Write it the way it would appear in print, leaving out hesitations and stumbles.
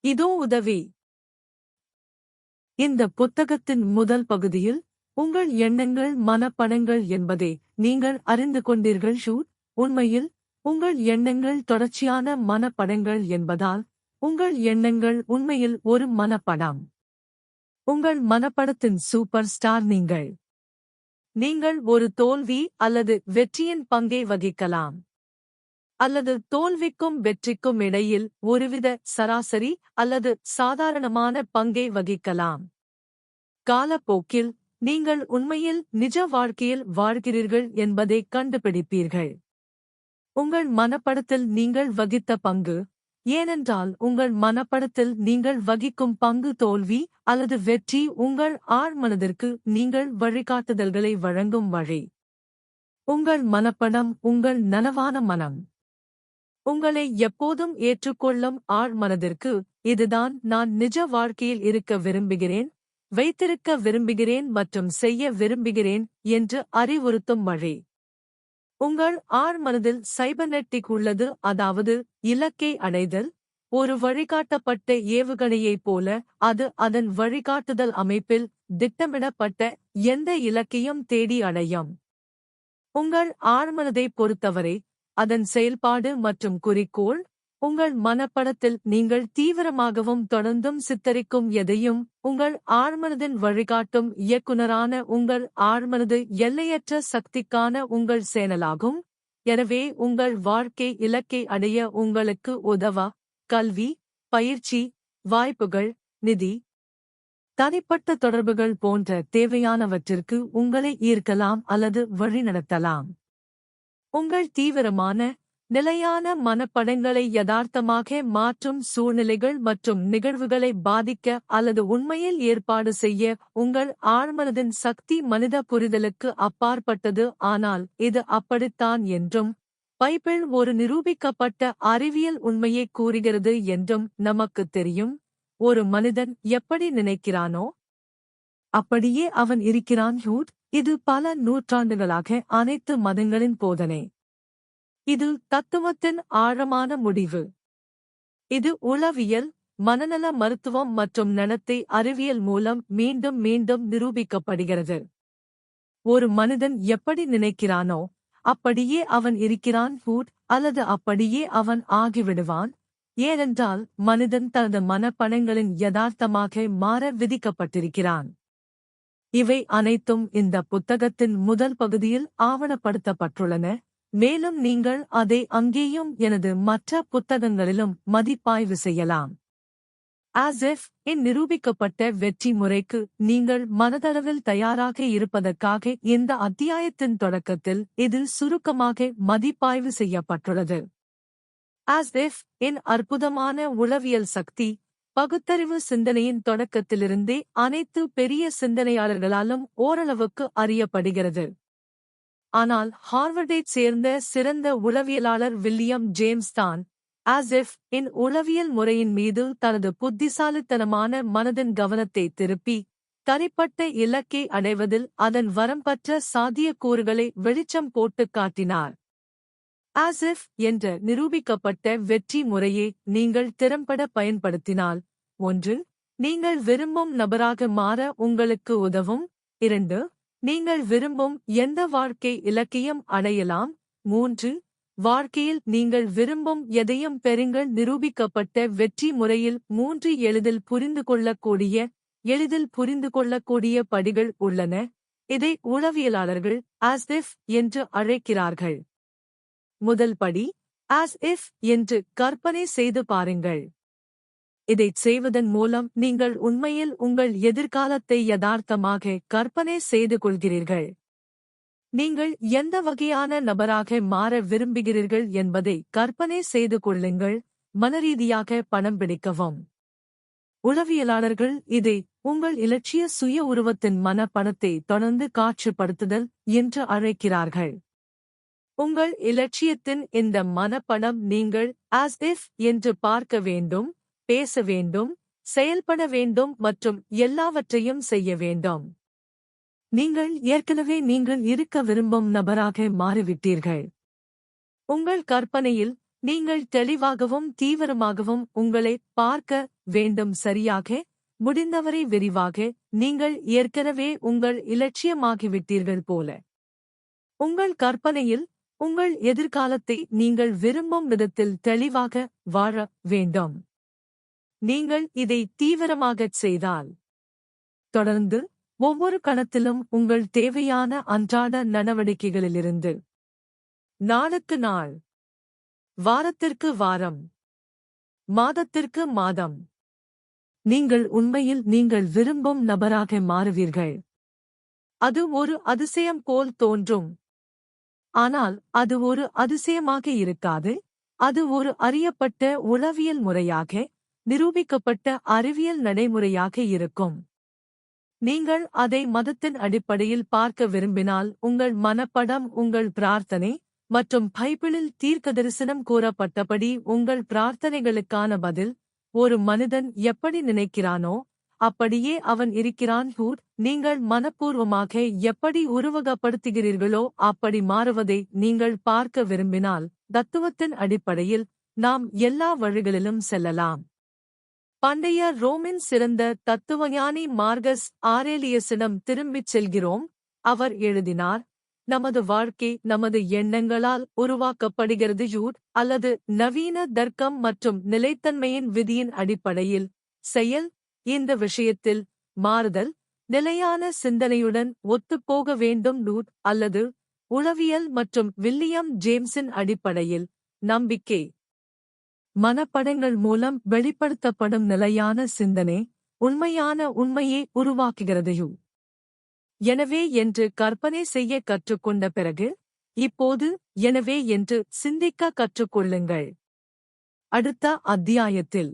இதோ உதவி. இந்த புத்தகத்தின் முதல் பகுதியில் உங்கள் எண்ணங்கள் மனப்படங்கள் என்பதை நீங்கள் அறிந்து கொண்டீர்கள். உண்மையில் உங்கள் எண்ணங்கள் தொடர்ச்சியான மனப்படங்கள் என்பதால் உங்கள் எண்ணங்கள் உண்மையில் ஒரு மனப்படம். உங்கள் மனப்படத்தின் சூப்பர் ஸ்டார் நீங்கள். நீங்கள் ஒரு தோல்வி அல்லது வெற்றியின் பங்கை வகிக்கலாம். அல்லது தோல்விக்கும் வெற்றிக்கும் இடையில் ஒருவித சராசரி அல்லது சாதாரணமான பங்கை வகிக்கலாம். காலப்போக்கில் நீங்கள் உண்மையில் நிஜ வாழ்க்கையில் வாழ்கிறீர்கள் என்பதை கண்டுபிடிப்பீர்கள். உங்கள் மனப்படத்தில் நீங்கள் வகித்த பங்கு. ஏனென்றால் உங்கள் மனப்படத்தில் நீங்கள் வகிக்கும் பங்கு தோல்வி அல்லது வெற்றி உங்கள் ஆழ்மனதிற்கு நீங்கள் வழிகாட்டுதல்களை வழங்கும் வழி. உங்கள் மனப்படம் உங்கள் நனவான மனம். உங்களை எப்போதும் ஏற்றுக்கொள்ளும் ஆழ்மனதிற்கு இதுதான் நான் நிஜ வாழ்க்கையில் இருக்க விரும்புகிறேன், வைத்திருக்க விரும்புகிறேன் மற்றும் செய்ய விரும்புகிறேன் என்று அறிவுறுத்தும் வழி. உங்கள் ஆழ்மனதில் சைபர்நெட்டிக் உள்ளது, அதாவது இலக்கை அடைதல். ஒரு வழிகாட்டப்பட்ட ஏவுகணையைப் போல அது அதன் வழிகாட்டுதல் அமைப்பில் திட்டமிடப்பட்ட எந்த இலக்கையும் தேடி அடையும். உங்கள் ஆழ்மனதைப் பொறுத்தவரை அதன் செயல்பாடு மற்றும் குறிக்கோள் உங்கள் மனப்படத்தில் நீங்கள் தீவிரமாகவும் தொடர்ந்தும் சித்தரிக்கும் எதையும் உங்கள் ஆழ்மனதின் வழிகாட்டும் இயக்குனரான உங்கள் ஆழ்மனது எல்லையற்ற சக்திக்கான உங்கள் சேனலாகும். எனவே உங்கள் வாழ்க்கை இலக்கை அடைய உங்களுக்கு உதவ கல்வி, பயிற்சி, வாய்ப்புகள், நிதி, தனிப்பட்ட தொடர்புகள் போன்ற தேவையானவற்றிற்கு உங்களை ஈர்க்கலாம் அல்லது வழிநடத்தலாம். உங்கள் தீவிரமான நிலையான மனப்படங்களை யதார்த்தமாக மாற்றும் சூழ்நிலைகள் மற்றும் நிகழ்வுகளை பாதிக்க அல்லது உண்மையில் ஏற்பாடு செய்ய உங்கள் ஆழ்மனதின் சக்தி மனித புரிதலுக்கு அப்பாற்பட்டது. ஆனால் இது அப்படித்தான் என்றும் பைபிள் ஒரு நிரூபிக்கப்பட்ட அறிவியல் உண்மையை கூறுகிறது என்றும் நமக்குத் தெரியும். ஒரு மனிதன் எப்படி நினைக்கிறானோ அப்படியே அவன் இருக்கிறான். இது பல நூற்றாண்டுகளாக அனைத்து மதங்களின் போதனை. இது தத்துவத்தின் ஆழமான முடிவு. இது உளவியல், மனநல மருத்துவம் மற்றும் நடத்தை அறிவியல் மூலம் மீண்டும் மீண்டும் நிரூபிக்கப்படுகிறது. ஒரு மனிதன் எப்படி நினைக்கிறானோ அப்படியே அவன் இருக்கிறான் அல்லது அப்படியே அவன் ஆகிவிடுவான். ஏனென்றால் மனிதன் தனது மனப்படங்களின் யதார்த்தமாக மாற விதிக்கப்பட்டிருக்கிறான். இவை அனைத்தும் இந்த புத்தகத்தின் முதல் பகுதியில் ஆவணப்படுத்தப்பட்டுள்ளன. மேலும் நீங்கள் அதை அங்கேயும் எனது மற்ற புத்தகங்களிலும் மதிப்பாய்வு செய்யலாம். As if இன் நிரூபிக்கப்பட்ட வெற்றி முறைக்கு நீங்கள் மனதளவில் தயாராக இருப்பதற்காக இந்த அத்தியாயத்தின் தொடக்கத்தில் இதில் சுருக்கமாக மதிப்பாய்வு செய்யப்பட்டுள்ளது. As if இன் அற்புதமான உளவியல் சக்தி பகுத்தறிவு சிந்தனையின் தொடக்கத்திலிருந்தே அனைத்து பெரிய சிந்தனையாளர்களாலும் ஓரளவுக்கு அறியப்படுகிறது. ஆனால் ஹார்வர்டைச் சேர்ந்த சிறந்த உளவியலாளர் வில்லியம் ஜேம்ஸ் தான் As if இன் உளவியல் முறையின் மீது தனது புத்திசாலித்தனமான மனதின் கவனத்தை திருப்பி தனிப்பட்ட இலக்கை அடைவதில் அதன் வரம்பற்ற சாத்தியக்கூறுகளை வெளிச்சம் போட்டுக் காட்டினார். As if என்ற நிரூபிக்கப்பட்ட வெற்றி முறையை நீங்கள் திறம்பட பயன்படுத்தினால் 1. நீங்கள் விரும்பும் நபராக மாற உங்களுக்கு உதவும். 2. நீங்கள் விரும்பும் எந்த வாழ்க்கை இலக்கையும் அடையலாம். 3. வாழ்க்கையில் நீங்கள் விரும்பும் எதையும் பெறுங்கள். நிரூபிக்கப்பட்ட வெற்றி முறையில் 3 எளிதில் புரிந்துகொள்ளக்கூடிய படிகள் உள்ளன. இதை உளவியலாளர்கள் As if என்று அழைக்கிறார்கள். முதல் படி As if என்று கற்பனை செய்து பாருங்கள். இதைச் செய்வதன் மூலம் நீங்கள் உண்மையில் உங்கள் எதிர்காலத்தை யதார்த்தமாக கற்பனை செய்து கொள்கிறீர்கள். நீங்கள் எந்த வகையான நபராக மாற விரும்புகிறீர்கள் என்பதை கற்பனை செய்து கொள்ளுங்கள். மனரீதியாக படம் பிடிக்கவும். உளவியலாளர்கள் இதை உங்கள் இலட்சிய சுய உருவத்தின் மனப்படத்தை தொடர்ந்து காட்சிப்படுத்துதல் என்று அழைக்கிறார்கள். உங்கள் இலட்சியத்தின் இந்த மனப்படம் நீங்கள் As if என்று பார்க்க வேண்டும், பேச வேண்டும், செயல்பட வேண்டும் மற்றும் எல்லாவற்றையும் செய்ய வேண்டும். நீங்கள் ஏற்கனவே நீங்கள் இருக்க விரும்பும் நபராக மாறிவிட்டீர்கள். உங்கள் கற்பனையில் நீங்கள் தெளிவாகவும் தீவிரமாகவும் உங்களை பார்க்க வேண்டும். சரியாக முடிந்தவரை விரிவாக. நீங்கள் ஏற்கனவே உங்கள் இலட்சியமாகிவிட்டீர்கள் போல. உங்கள் கற்பனையில் உங்கள் எதிர்காலத்தை நீங்கள் விரும்பும் விதத்தில் தெளிவாக வாழ வேண்டும். நீங்கள் இதை தீவிரமாகச் செய்தால் தொடர்ந்து ஒவ்வொரு கணத்திலும் உங்கள் தேவையான அன்றாட நடவடிக்கைகளிலிருந்து நாளுக்கு நாள், வாரத்திற்கு வாரம், மாதத்திற்கு மாதம் நீங்கள் உண்மையில் நீங்கள் விரும்பும் நபராக மாறுவீர்கள். அது ஒரு அதிசயம் போல் தோன்றும், ஆனால் அது ஒரு அதிசயமாக இருக்காது. அது ஒரு அறியப்பட்ட உளவியல் முறையாக, நிரூபிக்கப்பட்ட அறிவியல் நடைமுறையாக இருக்கும். நீங்கள் அதை மதத்தின் அடிப்படையில் பார்க்க விரும்பினால் உங்கள் மனப்படம், உங்கள் பிரார்த்தனை மற்றும் பைபிளில் தீர்க்கதரிசனம் கூறப்பட்டபடி உங்கள் பிரார்த்தனைகளுக்கான பதில். ஒரு மனிதன் எப்படி நினைக்கிறானோ அப்படியே அவன் இருக்கிறான். நீங்கள் மனப்பூர்வமாக எப்படி உருவகப்படுத்துகிறீர்களோ அப்படி மாறுவதை நீங்கள் பார்க்க விரும்பினால் தத்துவத்தின் அடிப்படையில் நாம் எல்லா வழிகளிலும் செல்லலாம். பண்டைய ரோமின் சிறந்த தத்துவஞானி மார்கஸ் ஆரேலியஸிடம் திரும்பிச் செல்கிறோம். அவர் எழுதினார், நமது வாழ்க்கை நமது எண்ணங்களால் உருவாக்கப்படுகிறது. அல்லது நவீன தர்க்கம் மற்றும் நிலைத்தன்மையின் விதியின் அடிப்படையில் செயல். இந்த விஷயத்தில் மாறுதல் நிலையான சிந்தனையுடன் ஒத்துப்போக வேண்டும். அல்லது உளவியல் மற்றும் வில்லியம் ஜேம்ஸின் அடிப்படையில் நம்பிக்கை. மனப்படங்கள் மூலம் வெளிப்படுத்தப்படும் நிலையான சிந்தனை உண்மையான உண்மையை உருவாக்குகிறது. எனவே என்று கற்பனை செய்ய கற்றுக்கொண்ட பிறகு இப்போது எனவே என்று சிந்திக்க கற்றுக்கொள்ளுங்கள். அடுத்த அத்தியாயத்தில்